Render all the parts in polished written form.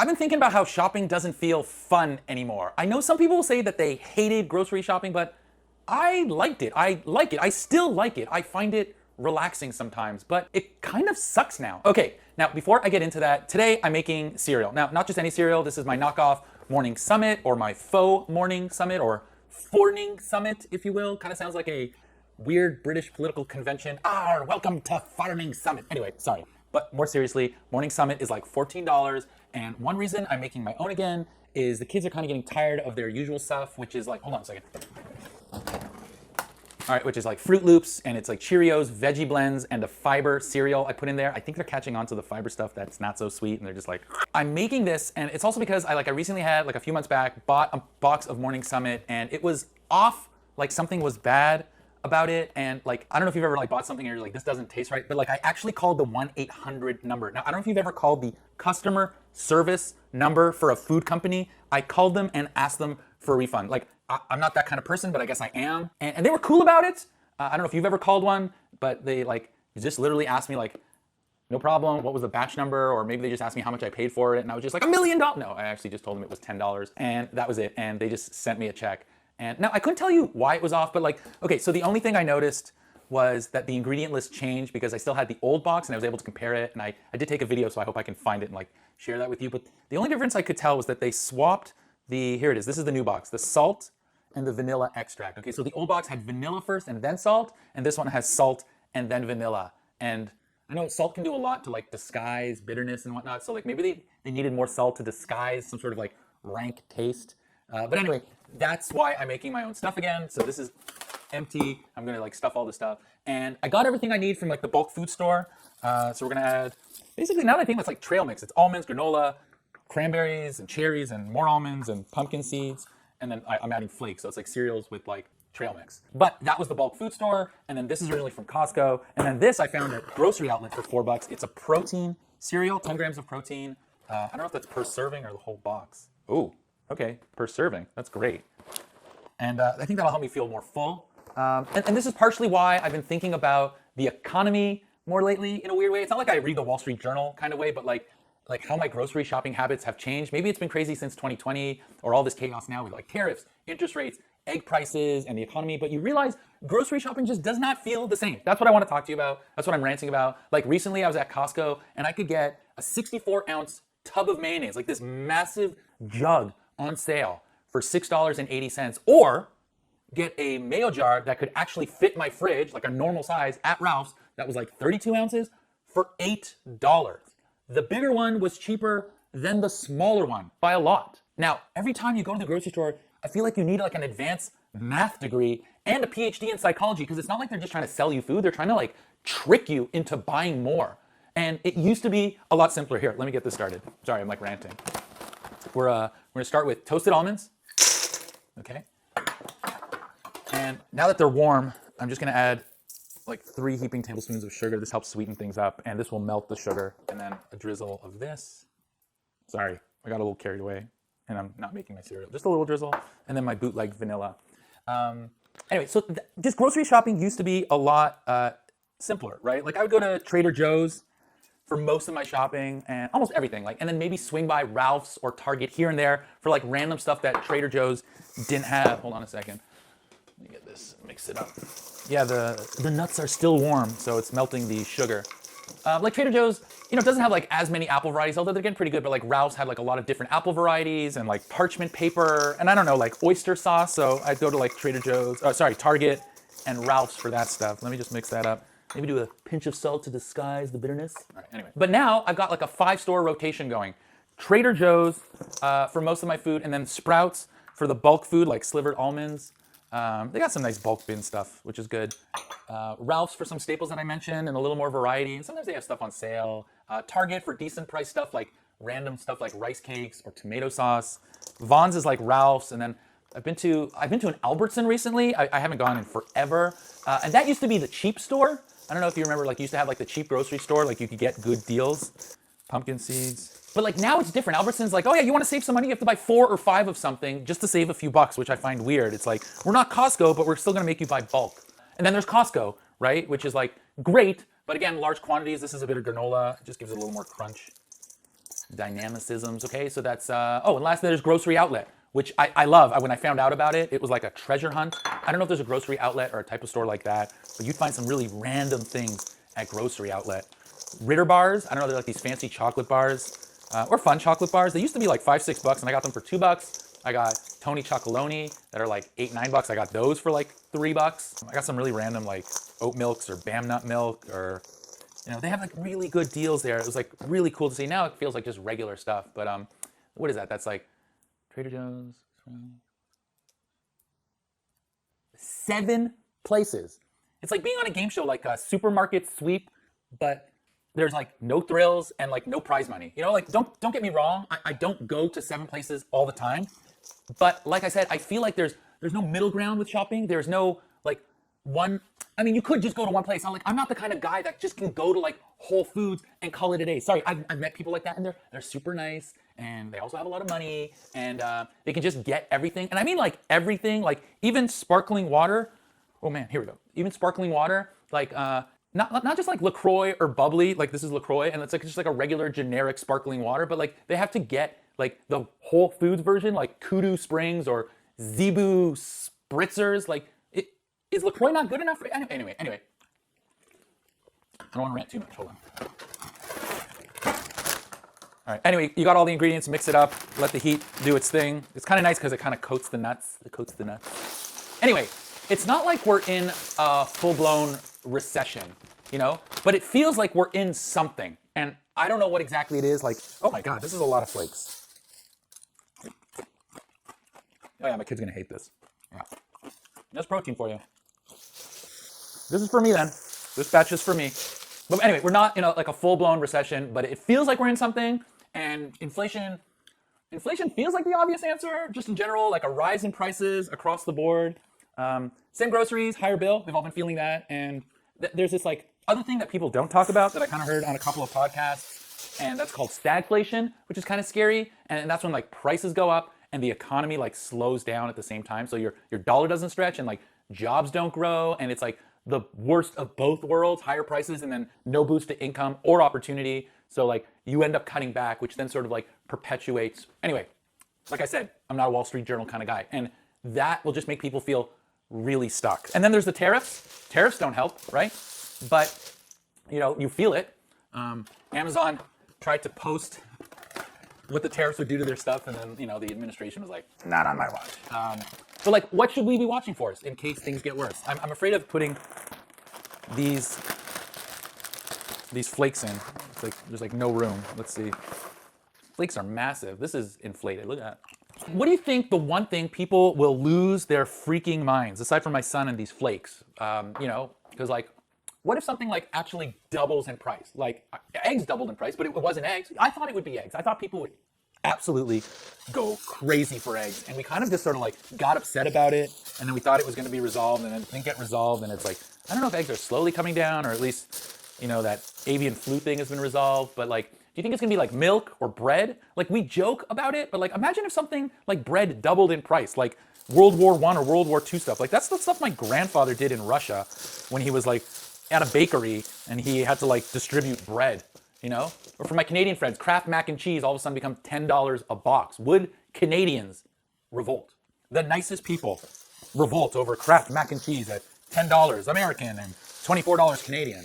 I've been thinking about how shopping doesn't feel fun anymore. I know some people say that they hated grocery shopping, but I liked it. I like it. I still like it. I find it relaxing sometimes, but it kind of sucks now. Okay, now before I get into that, today I'm making cereal. Now, not just any cereal, this is my knockoff Morning Summit, or my faux Morning Summit, or Forning Summit, if you will. Kind of sounds like a weird British political convention. Welcome to Farming Summit. Anyway, sorry. But more seriously, Morning Summit is like $14. And one reason I'm making my own again is the kids are kind of getting tired of their usual stuff, which is like, hold on a second. All right, which is like Fruit Loops, and it's like Cheerios, veggie blends, and a fiber cereal I put in there. I think they're catching on to the fiber stuff that's not so sweet, and they're just like, I'm making this, and it's also because I recently had, like a few months back, bought a box of Morning Summit, and it was off, like something was bad about it, and like, I don't know if you've ever like bought something and you're like, this doesn't taste right, but like I actually called the 1-800 number. Now, I don't know if you've ever called the customer service number for a food company. I called them and asked them for a refund. Like, I'm not that kind of person, but I guess I am. And they were cool about it. I don't know if you've ever called one, but they like just literally asked me like, no problem, what was the batch number? Or maybe they just asked me how much I paid for it. And I was just like, $1 million. No, I actually just told them it was $10, and that was it. And they just sent me a check. And now I couldn't tell you why it was off, but like, okay, so the only thing I noticed was that the ingredient list changed because I still had the old box and I was able to compare it. And I did take a video, so I hope I can find it and like share that with you. But the only difference I could tell was that they swapped here it is, this is the new box, the salt and the vanilla extract. Okay, so the old box had vanilla first and then salt, and this one has salt and then vanilla. And I know salt can do a lot to like disguise bitterness and whatnot. So like maybe they needed more salt to disguise some sort of like rank taste. But anyway, that's why I'm making my own stuff again. So this is empty. I'm gonna like stuff all the stuff. And I got everything I need from like the bulk food store. So we're gonna add, basically now that I think it's like trail mix. It's almonds, granola, cranberries, and cherries, and more almonds, and pumpkin seeds. And then I'm adding flakes. So it's like cereals with like trail mix. But that was the bulk food store. And then this is originally from Costco. And then this I found at grocery outlet for $4. It's a protein cereal, 10 grams of protein. I don't know if that's per serving or the whole box. Ooh. Okay, per serving. That's great. And I think that'll help me feel more full. And this is partially why I've been thinking about the economy more lately in a weird way. It's not like I read the Wall Street Journal kind of way, but like how my grocery shopping habits have changed. Maybe it's been crazy since 2020 or all this chaos now with like tariffs, interest rates, egg prices, and the economy. But you realize grocery shopping just does not feel the same. That's what I want to talk to you about. That's what I'm ranting about. Like recently I was at Costco and I could get a 64-ounce tub of mayonnaise, like this massive jug on sale for $6.80, or get a mayo jar that could actually fit my fridge, like a normal size at Ralph's, that was like 32 ounces for $8. The bigger one was cheaper than the smaller one by a lot. Now, every time you go to the grocery store, I feel like you need like an advanced math degree and a PhD in psychology, because it's not like they're just trying to sell you food. They're trying to like trick you into buying more. And it used to be a lot simpler. Here, let me get this started. Sorry, I'm like ranting. We're gonna start with toasted almonds, okay? And now that they're warm, I'm just gonna add like 3 heaping tablespoons of sugar. This helps sweeten things up, and this will melt the sugar. And then a drizzle of this. Sorry, I got a little carried away, and I'm not making my cereal. Just a little drizzle, and then my bootleg vanilla. Anyway, so just grocery shopping used to be a lot simpler, right? Like I would go to Trader Joe's for most of my shopping and almost everything, like, and then maybe swing by Ralph's or Target here and there for like random stuff that Trader Joe's didn't have. Hold on a second. Let me get this, mix it up. Yeah, the nuts are still warm, so it's melting the sugar. Like Trader Joe's, you know, doesn't have like as many apple varieties, although they're getting pretty good, but like Ralph's had like a lot of different apple varieties and like parchment paper and I don't know, like oyster sauce. So I'd go to like Target and Ralph's for that stuff. Let me just mix that up. Maybe do a pinch of salt to disguise the bitterness. All right, anyway. But now I've got like a 5-store rotation going. Trader Joe's for most of my food, and then Sprouts for the bulk food, like slivered almonds. They got some nice bulk bin stuff, which is good. Ralph's for some staples that I mentioned and a little more variety. And sometimes they have stuff on sale. Target for decent price stuff, like random stuff like rice cakes or tomato sauce. Vons is like Ralph's, and then I've been to an Albertsons recently. I haven't gone in forever. And that used to be the cheap store. I don't know if you remember, like you used to have like the cheap grocery store, like you could get good deals, pumpkin seeds. But like now it's different. Albertsons like, oh yeah, you want to save some money? You have to buy 4 or 5 of something just to save a few bucks, which I find weird. It's like, we're not Costco, but we're still gonna make you buy bulk. And then there's Costco, right? Which is like great, but again, large quantities. This is a bit of granola. It just gives it a little more crunch. dynamicisms. Okay, so that's, oh, and lastly, there's grocery outlet, which I love. When I found out about it, it was like a treasure hunt. I don't know if there's a grocery outlet or a type of store like that, but you'd find some really random things at grocery outlet. Ritter bars, I don't know, they're like these fancy chocolate bars, or fun chocolate bars. They used to be like $5, $6, and I got them for $2. I got Tony Chocoloni that are like $8, $9. I got those for like $3. I got some really random like oat milks or Bam Nut milk, or they have like really good deals there. It was like really cool to see. Now it feels like just regular stuff, but what is that? That's like Trader Joe's. 7 places. It's like being on a game show, like a supermarket sweep, but there's like no thrills and like no prize money. Like don't get me wrong. I don't go to 7 places all the time, but like I said, I feel like there's no middle ground with shopping. There's no like one. I mean, you could just go to one place. I'm not the kind of guy that just can go to like Whole Foods and call it a day. Sorry, I've met people like that, and they're super nice, and they also have a lot of money, and they can just get everything. And I mean like everything, like even sparkling water. Oh man, here we go. Even sparkling water, like not just like LaCroix or bubbly, like this is LaCroix, and it's like just like a regular generic sparkling water, but like they have to get like the Whole Foods version, like Kudu Springs or Zebu Spritzers. Like, is LaCroix not good enough? Anyway. I don't want to rant too much. Hold on. All right. Anyway, you got all the ingredients. Mix it up. Let the heat do its thing. It's kind of nice because it kind of coats the nuts. Anyway, it's not like we're in a full-blown recession, but it feels like we're in something, and I don't know what exactly it is. Like, oh my God, this is a lot of flakes. Oh yeah, my kid's gonna hate this. Yeah, there's protein for you. This is for me then. This batch is for me. But anyway, we're not in like a full-blown recession, but it feels like we're in something. And inflation feels like the obvious answer, just in general, like a rise in prices across the board. Same groceries, higher bill. We've all been feeling that. And there's this like other thing that people don't talk about that I kind of heard on a couple of podcasts, and that's called stagflation, which is kind of scary. And that's when like prices go up and the economy like slows down at the same time. So your dollar doesn't stretch and like jobs don't grow, and it's like the worst of both worlds, higher prices and then no boost to income or opportunity. So like you end up cutting back, which then sort of like perpetuates. Anyway, like I said, I'm not a Wall Street Journal kind of guy, and that will just make people feel really stuck. And then there's the tariffs. Tariffs don't help, right? But you feel it. Amazon tried to post what the tariffs would do to their stuff, and then the administration was like, not on my watch. But like, what should we be watching for in case things get worse? I'm afraid of putting these flakes in. It's like there's like no room. Let's see. Flakes are massive. This is inflated. Look at that. What do you think the one thing people will lose their freaking minds, aside from my son and these flakes? Because like, what if something like actually doubles in price? Like eggs doubled in price, but it wasn't eggs. I thought it would be eggs. I thought people would absolutely go crazy for eggs. And we kind of just sort of like got upset about it. And then we thought it was going to be resolved, and then it didn't get resolved. And it's like, I don't know if eggs are slowly coming down, or at least, that avian flu thing has been resolved. But like, do you think it's going to be like milk or bread? Like, we joke about it, but like, imagine if something like bread doubled in price, like World War I or World War II stuff. Like, that's the stuff my grandfather did in Russia when he was like at a bakery and he had to like distribute bread, Or for my Canadian friends, Kraft mac and cheese all of a sudden become $10 a box. Would Canadians revolt? The nicest people revolt over Kraft mac and cheese at $10 American and $24 Canadian.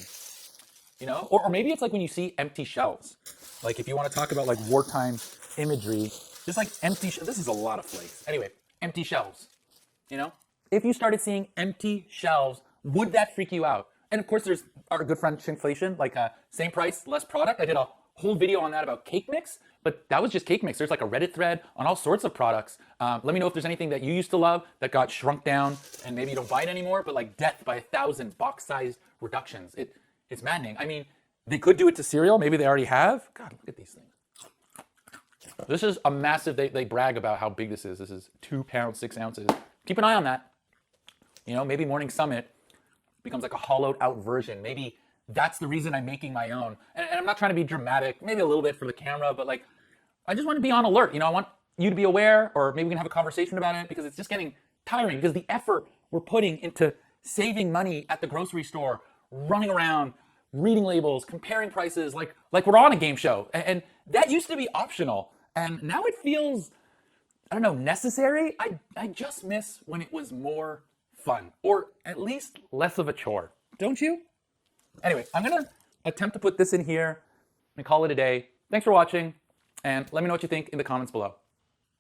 Or maybe it's like when you see empty shelves. Like if you want to talk about like wartime imagery, just like empty this is a lot of flakes. Anyway, empty shelves. If you started seeing empty shelves, would that freak you out? And of course, there's our good friend Shrinkflation, like same price, less product. I did a whole video on that about cake mix, but that was just cake mix. There's like a Reddit thread on all sorts of products. Let me know if there's anything that you used to love that got shrunk down and maybe you don't buy it anymore, but like death by 1,000 box size reductions. It's maddening. I mean, they could do it to cereal. Maybe they already have. God, look at these things. This is a massive, they brag about how big this is. This is 2 pounds, 6 ounces. Keep an eye on that. Maybe Morning Summit becomes like a hollowed out version. Maybe that's the reason I'm making my own. And I'm not trying to be dramatic, maybe a little bit for the camera, but like, I just want to be on alert. I want you to be aware, or maybe we can have a conversation about it, because it's just getting tiring, because the effort we're putting into saving money at the grocery store, running around, reading labels, comparing prices, like we're on a game show. And That used to be optional, and now it feels, I don't know, necessary. I just miss when it was more fun, or at least less of a chore. Don't you? Anyway, I'm gonna attempt to put this in here and call it a day. Thanks for watching, and let me know what you think in the comments below.